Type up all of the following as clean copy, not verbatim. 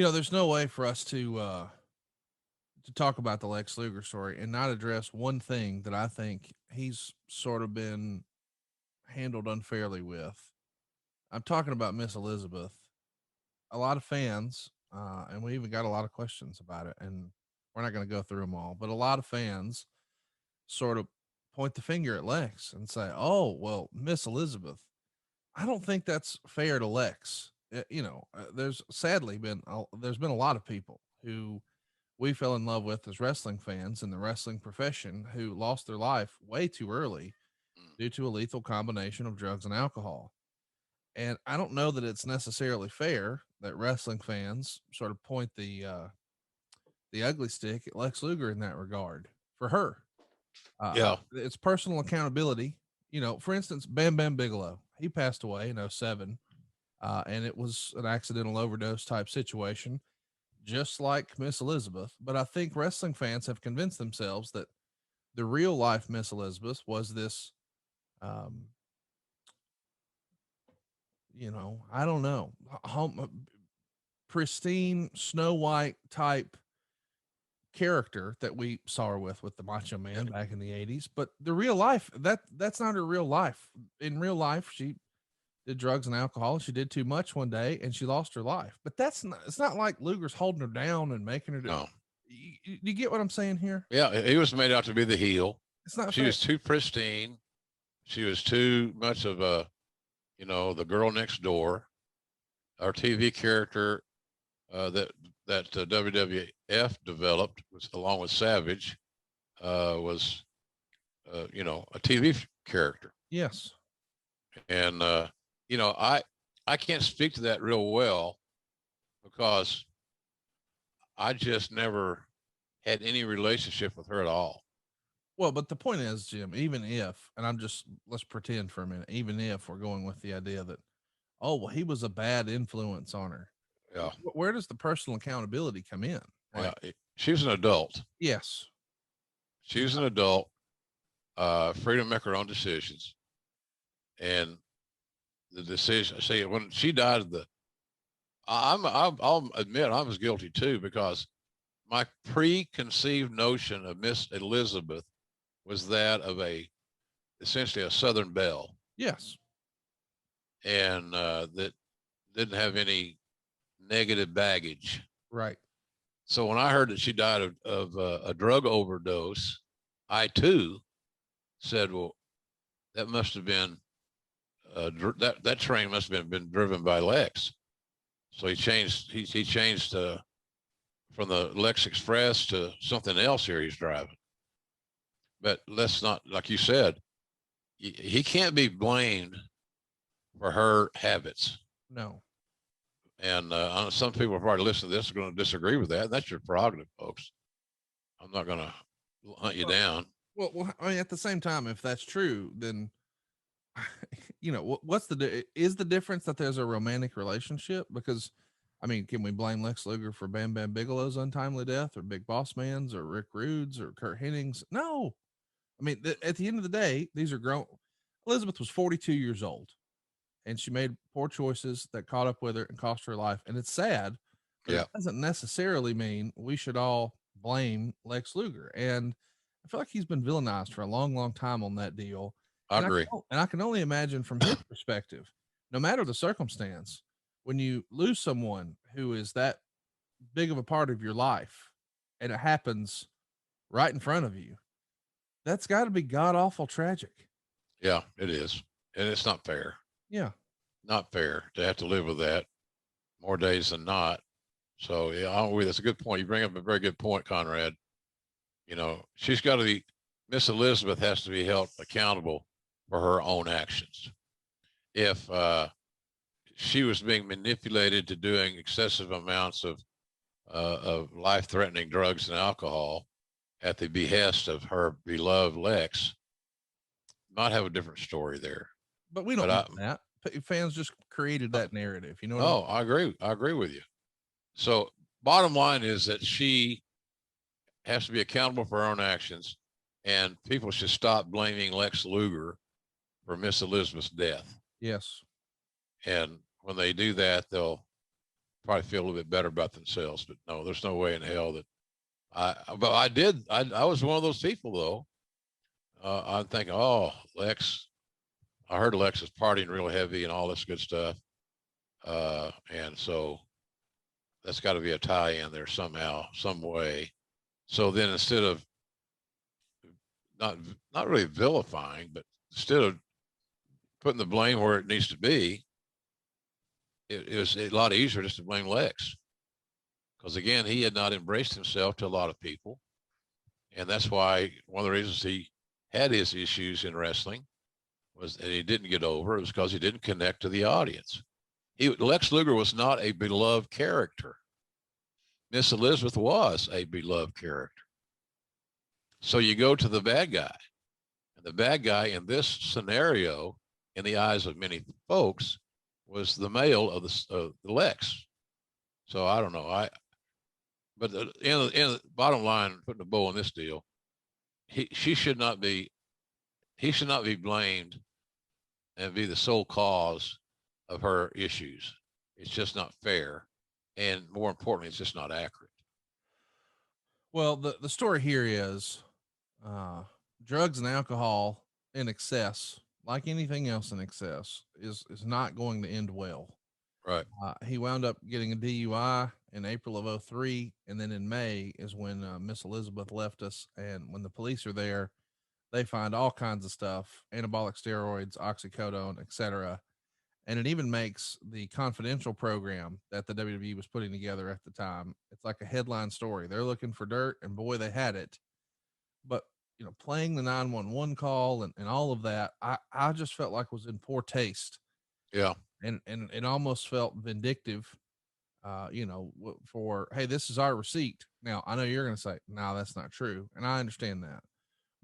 There's no way for us to talk about the Lex Luger story and not address one thing that I think he's sort of been handled unfairly with. I'm talking about Miss Elizabeth. A lot of fans, and we even got a lot of questions about it, and we're not going to go through them all, but a lot of fans sort of point the finger at Lex and say, "Oh, well, Miss Elizabeth." I don't think that's fair to Lex. There's sadly there's been a lot of people who we fell in love with as wrestling fans in the wrestling profession who lost their life way too early Mm. due to a lethal combination of drugs and alcohol. And I don't know that it's necessarily fair that wrestling fans sort of point the ugly stick at Lex Luger in that regard for her. Yeah. It's personal accountability. For instance, Bam Bam Bigelow, he passed away in '07, and it was an accidental overdose type situation, just like Miss Elizabeth. But I think wrestling fans have convinced themselves that the real life Miss Elizabeth was this, um, I don't know, pristine Snow White type character that we saw her with the Macho Yeah. Man back in the '80s. But the real life, that's not her real life. In real life, she did drugs and alcohol. She did too much one day and she lost her life. But it's not like Luger's holding her down and making her do. No. You get what I'm saying here? Yeah. He was made out to be the heel. It's not She fair. was too pristine. She was too much of a, the girl next door. Our TV character that WWF developed was along with Savage was a TV character, Yes. and I can't speak to that real well because I just never had any relationship with her at all. Well, but the point is, Jim, even if, and let's pretend for a minute, even if we're going with the idea that, oh, well, he was a bad influence on her, Yeah, where does the personal accountability come in? yeah. Like, She was an adult. yes, She was an adult, free to make her own decisions, and the decision. See, when she died, I'll admit I was guilty too because my preconceived notion of Miss Elizabeth was that of essentially a Southern belle, yes, and that didn't have any negative baggage. right. So when I heard that she died of a drug overdose, I too said, "Well, that must have been that train must have been driven by Lex." So he changed. He changed from the Lex Express to something else here he's driving. But let's not, like you said, he can't be blamed for her habits. No. And some people are probably listening to this are going to disagree with that. And that's your prerogative, folks. I'm not going to hunt you Well, down. I mean, at the same time, if that's true, then what's is the difference that there's a romantic relationship? Because, I mean, can we blame Lex Luger for Bam Bam Bigelow's untimely death, or Big Boss Man's, or Rick Rude's, or Kurt Henning's? No. I mean, at the end of the day, these are grown. Elizabeth was 42 years old, and she made poor choices that caught up with her and cost her life. And it's sad, but it Yeah, doesn't necessarily mean we should all blame Lex Luger. And I feel like he's been villainized for a long, long time on that deal. I agree. And I can only imagine from his perspective, no matter the circumstance, when you lose someone who is that big of a part of your life and it happens right in front of you, that's got to be god awful tragic. Yeah, it is. And it's not fair. Yeah. Not fair to have to live with that more days than not. So, yeah, I'm with you. That's a good point. You bring up a very good point, Conrad. She's got to be, Miss Elizabeth has to be held accountable for her own actions. If she was being manipulated to doing excessive amounts of life-threatening drugs and alcohol at the behest of her beloved Lex, might have a different story there. But we But don't know that. Fans just created that narrative. You know what I mean? oh, I agree. I agree with you. So, bottom line is that she has to be accountable for her own actions, and people should stop blaming Lex Luger for Miss Elizabeth's death. Yes. And when they do that, probably feel a little bit better about themselves. But no, there's no way in hell that but I was one of those people though. I'm thinking, oh, Lex, I heard Lex is partying real heavy and all this good stuff. And so that's got to be a tie in there somehow, some way. So then instead of not not really vilifying, but instead of putting the blame where it needs to be, it was a lot easier just to blame Lex. Because again, he had not embraced himself to a lot of people. And that's why one of the reasons he had his issues in wrestling was that he didn't get over. It was because he didn't connect to the audience. Lex Luger was not a beloved character. Miss Elizabeth was a beloved character. So you go to the bad guy. And the bad guy in this scenario, in the eyes of many folks, was the male of the Lex. So I don't know. But in the bottom line, putting a bow on this deal, he should not be blamed and be the sole cause of her issues. It's just not fair, and more importantly, it's just not accurate. Well, the story here is uh, drugs and alcohol in excess, like anything else in excess, is not going to end well. Right. He wound up getting a DUI in April of 03. And then in May is when Miss Elizabeth left us. And when the police are there, they find all kinds of stuff, anabolic steroids, oxycodone, etc. And it even makes the confidential program that the WWE was putting together at the time. It's like a headline story. They're looking for dirt, and boy, they had it. But playing the 911 call and all of that, I just felt like was in poor taste. Yeah. And it almost felt vindictive, for, hey, this is our receipt. Now I know you're going to say, no, that's not true, and I understand that,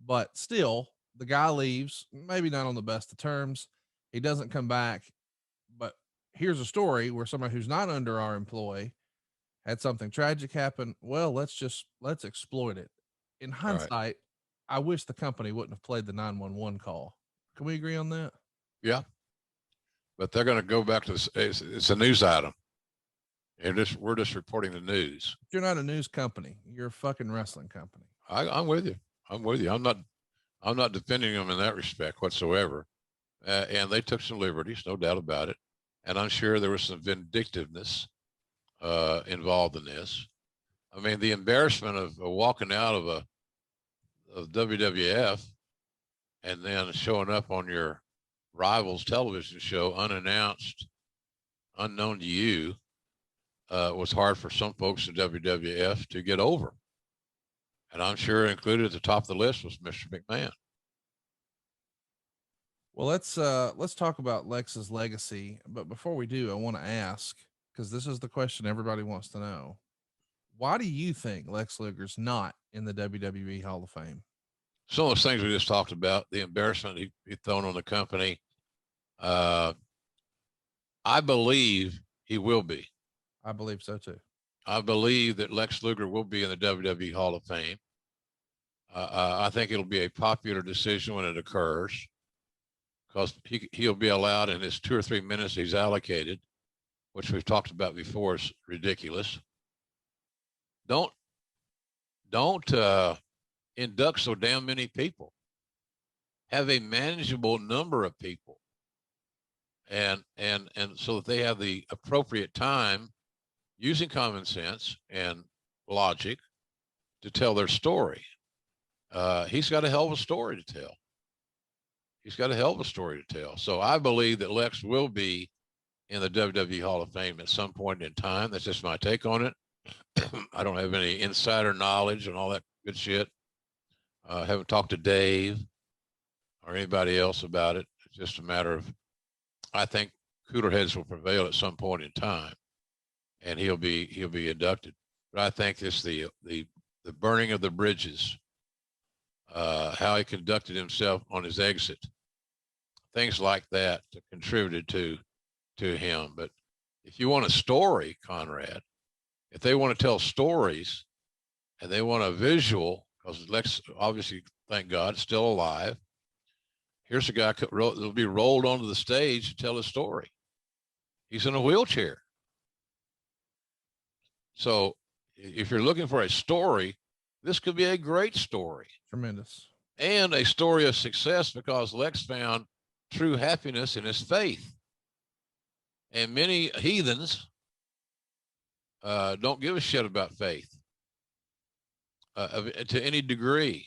but still, the guy leaves, maybe not on the best of terms. He doesn't come back, but here's a story where somebody who's not under our employ had something tragic happen. Well, let's exploit it. In Right. hindsight, I wish the company wouldn't have played the 911 call. Can we agree on that? Yeah. But they're going to go back to this. It's a news item. And we're just reporting the news. You're not a news company. You're a fucking wrestling company. I'm with you. I'm with you. I'm not defending them in that respect whatsoever. And they took some liberties, no doubt about it. And I'm sure there was some vindictiveness involved in this. I mean, the embarrassment of walking out of WWF and then showing up on your rival's television show unannounced, unknown to you, was hard for some folks in WWF to get over. And I'm sure included at the top of the list was Mr. McMahon. Well, let's talk about Lex's legacy. But before we do, I want to ask, because this is the question everybody wants to know. Why do you think Lex Luger's not in the WWE Hall of Fame? Some of those things we just talked about, the embarrassment he thrown on the company. I believe he will be. I believe so too. I believe that Lex Luger will be in the WWE Hall of Fame. I think it'll be a popular decision when it occurs because he'll be allowed in his 2 or 3 minutes he's allocated, which we've talked about before, is ridiculous. Don't induct so damn many people. Have a manageable number of people, and so that they have the appropriate time, using common sense and logic, to tell their story. He's got a hell of a story to tell. So I believe that Lex will be in the WWE Hall of Fame at some point in time. That's just my take on it. I don't have any insider knowledge and all that good shit. I haven't talked to Dave or anybody else about it. It's just a matter of, I think cooler heads will prevail at some point in time, and he'll be inducted. But I think it's the burning of the bridges, how he conducted himself on his exit, things like that contributed to him. But if you want a story, Conrad, if they want to tell stories and they want a visual, because Lex, obviously, thank God, still alive. Here's a guy that'll be rolled onto the stage to tell his story. He's in a wheelchair. So if you're looking for a story, this could be a great story. Tremendous. And a story of success because Lex found true happiness in his faith. And many heathens don't give a shit about faith to any degree.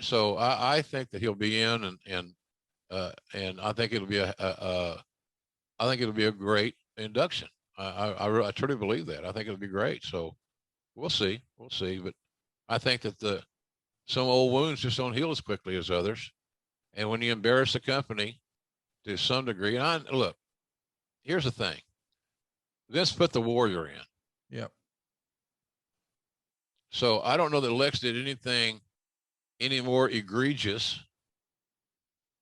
So I think that he'll be in, and I think it'll be I think it'll be a great induction. I truly believe that. I think it'll be great. So we'll see, But I think that some old wounds just don't heal as quickly as others. And when you embarrass the company to some degree, and look, here's the thing: Vince put the Warrior in. Yep. So I don't know that Lex did anything any more egregious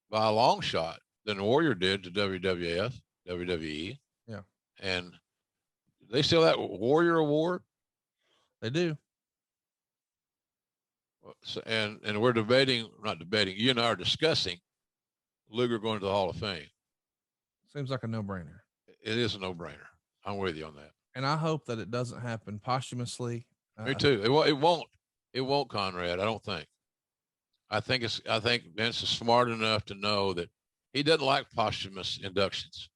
by a long shot than the Warrior did to WWF, WWE. Yeah. And they still that Warrior Award. They do. So, and we're not debating. You and I are discussing Luger going to the Hall of Fame. Seems like a no-brainer. It is a no-brainer. I'm with you on that. And I hope that it doesn't happen posthumously. Me too. It won't, Conrad. I don't think. I think Vince is smart enough to know that he doesn't like posthumous inductions.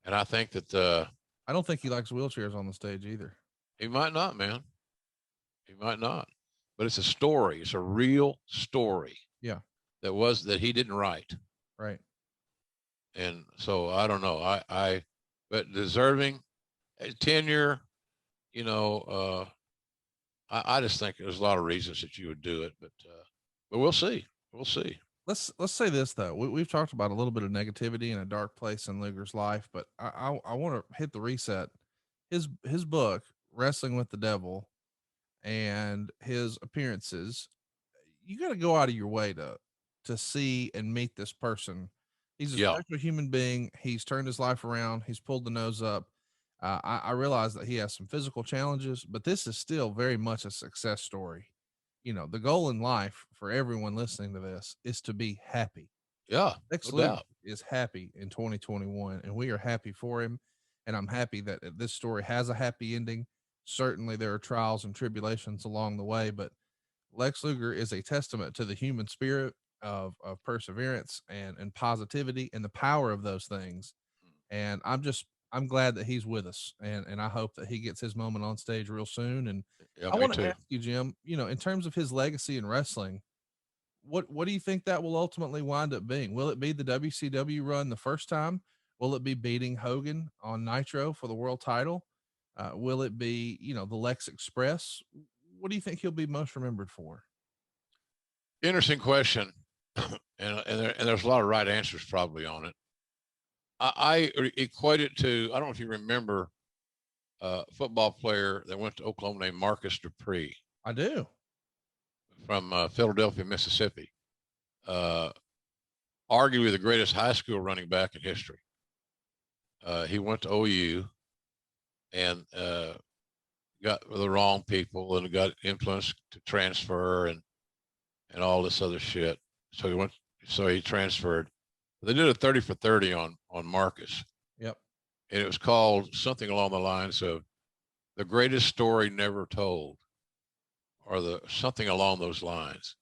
And I think that I don't think he likes wheelchairs on the stage either. He might not, man. He might not. But it's a story. It's a real story. Yeah. That he didn't write. Right. And so I don't know. But deserving tenure, I just think there's a lot of reasons that you would do it, but we'll see. We'll see. Let's say this though. We've talked about a little bit of negativity in a dark place in Luger's life, but I want to hit the reset. His book, Wrestling with the Devil, and his appearances, you got to go out of your way to see and meet this person. He's a special human being. He's turned his life around. He's pulled the nose up. I realize that he has some physical challenges, but this is still very much a success story. The goal in life for everyone listening to this is to be happy. Yeah. Lex Luger is happy in 2021, and we are happy for him. And I'm happy that this story has a happy ending. Certainly there are trials and tribulations along the way, but Lex Luger is a testament to the human spirit of perseverance and positivity and the power of those things. And I'm glad that he's with us, and I hope that he gets his moment on stage real soon. And I want to ask you, Jim, in terms of his legacy in wrestling, what do you think that will ultimately wind up being? Will it be the WCW run the first time? Will it be beating Hogan on Nitro for the world title? Will it be, the Lex Express? What do you think he'll be most remembered for? Interesting question. and there's a lot of right answers probably on it. I equate it to, I don't know if you remember a football player that went to Oklahoma named Marcus Dupree. I do. From Philadelphia, Mississippi. Arguably the greatest high school running back in history. He went to OU and got the wrong people and got influenced to transfer and all this other shit. So he transferred. They did a 30 for 30 on Marcus. Yep. And it was called something along the lines of the greatest story never told, or something along those lines.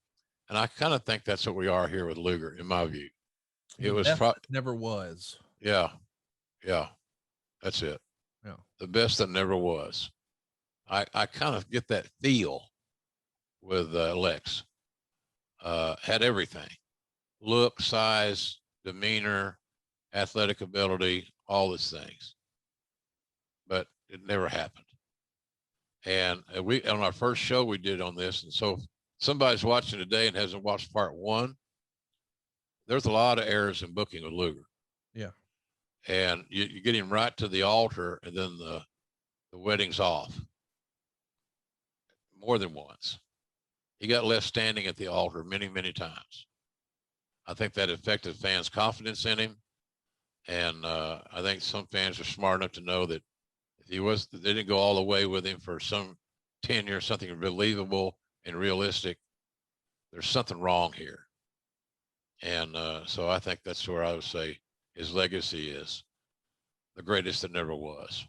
And I kind of think that's what we are here with Luger, in my view. It was never was. Yeah. That's it. Yeah. The best that never was. I kind of get that feel with Lex. Had everything: look, size, demeanor, athletic ability, all these things. But it never happened. And we, on our first show we did on this, and so if somebody's watching today and hasn't watched part one, there's a lot of errors in booking with Luger. Yeah. And you get him right to the altar, and then the wedding's off. More than once. He got left standing at the altar many, many times. I think that affected fans' confidence in him. And I think some fans are smart enough to know that if they didn't go all the way with him for some tenure, something believable and realistic, there's something wrong here. And so I think that's where I would say his legacy is the greatest that never was.